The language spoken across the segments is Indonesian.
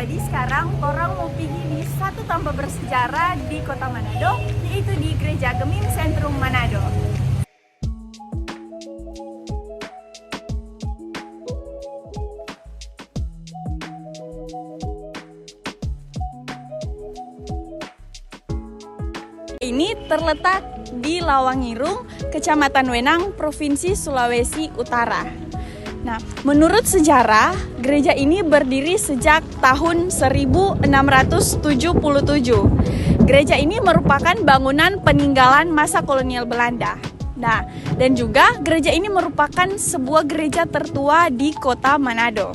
Jadi sekarang orang mau pergi di satu tempat bersejarah di Kota Manado, yaitu di Gereja Gemim Sentrum Manado. Ini terletak di Lawangirung, Kecamatan Wenang, Provinsi Sulawesi Utara. Nah, menurut sejarah, gereja ini berdiri sejak tahun 1677. Gereja ini merupakan bangunan peninggalan masa kolonial Belanda. Nah, dan juga gereja ini merupakan sebuah gereja tertua di Kota Manado.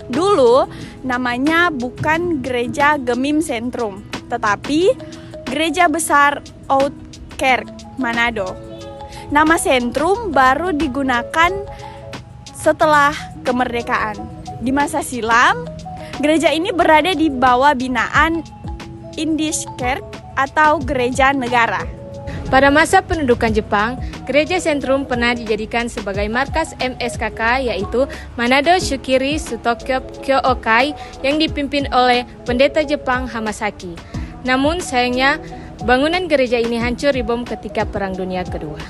Dulu namanya bukan Gereja Gemim Sentrum, tetapi Gereja Besar Oudkerk Manado. Nama sentrum baru digunakan setelah kemerdekaan. Di masa silam, gereja ini berada di bawah binaan Indiskerk atau Gereja Negara. Pada masa pendudukan Jepang, Gereja Sentrum pernah dijadikan sebagai markas MSKK, yaitu Manado Shukiri Shutokyo Kyo-Okai, yang dipimpin oleh Pendeta Jepang Hamasaki. Namun sayangnya, bangunan gereja ini hancur dibom ketika Perang Dunia Kedua.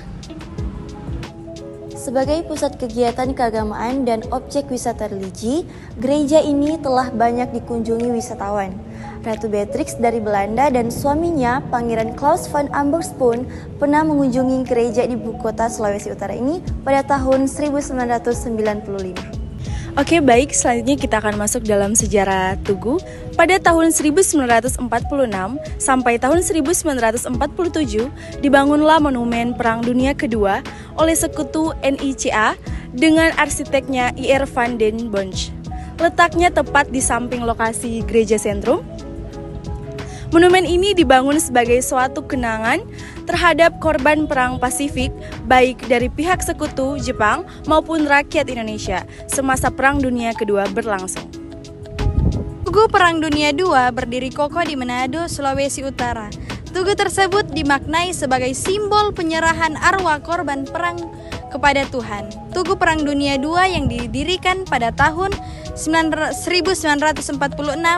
Sebagai pusat kegiatan keagamaan dan objek wisata religi, gereja ini telah banyak dikunjungi wisatawan. Ratu Beatrix dari Belanda dan suaminya, Pangeran Claus van Amersfoort, pernah mengunjungi gereja di ibu kota Sulawesi Utara ini pada tahun 1995. Oke, baik, selanjutnya kita akan masuk dalam sejarah Tugu. Pada tahun 1946 sampai tahun 1947 dibangunlah Monumen Perang Dunia Kedua oleh Sekutu NICA dengan arsiteknya I.R. van den Bosch. Letaknya tepat di samping lokasi Gereja Sentrum. Monumen ini dibangun sebagai suatu kenangan terhadap korban Perang Pasifik, baik dari pihak Sekutu Jepang maupun rakyat Indonesia semasa Perang Dunia Kedua berlangsung. Tugu Perang Dunia II berdiri kokoh di Manado, Sulawesi Utara. Tugu tersebut dimaknai sebagai simbol penyerahan arwah korban perang kepada Tuhan. Tugu Perang Dunia II yang didirikan pada tahun 1946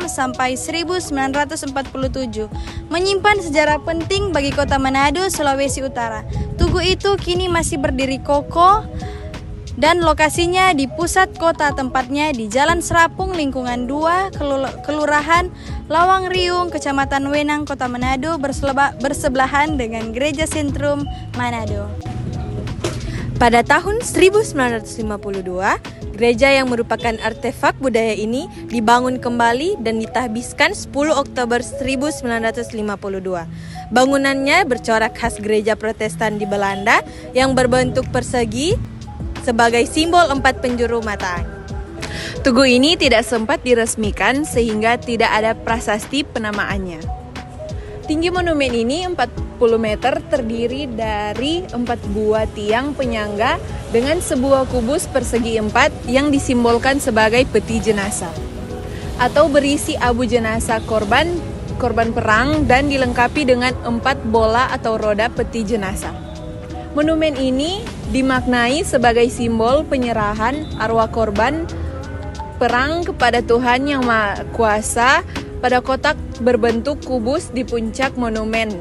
sampai 1947 menyimpan sejarah penting bagi Kota Manado, Sulawesi Utara. Tugu itu kini masih berdiri kokoh dan lokasinya di pusat kota, tempatnya di Jalan Serapung Lingkungan 2, Kelurahan Lawangriung, Kecamatan Wenang, Kota Manado, bersebelahan dengan Gereja Sentrum Manado. Pada tahun 1952, gereja yang merupakan artefak budaya ini dibangun kembali dan ditahbiskan 10 Oktober 1952. Bangunannya bercorak khas gereja Protestan di Belanda yang berbentuk persegi sebagai simbol 4 penjuru mata. Tugu ini tidak sempat diresmikan sehingga tidak ada prasasti penamaannya. Tinggi monumen ini 40 meter, terdiri dari 4 buah tiang penyangga dengan sebuah kubus persegi 4 yang disimbolkan sebagai peti jenazah atau berisi abu jenazah korban perang dan dilengkapi dengan 4 bola atau roda peti jenazah. Monumen ini dimaknai sebagai simbol penyerahan arwah korban perang kepada Tuhan Yang Maha Kuasa pada kotak berbentuk kubus di puncak monumen.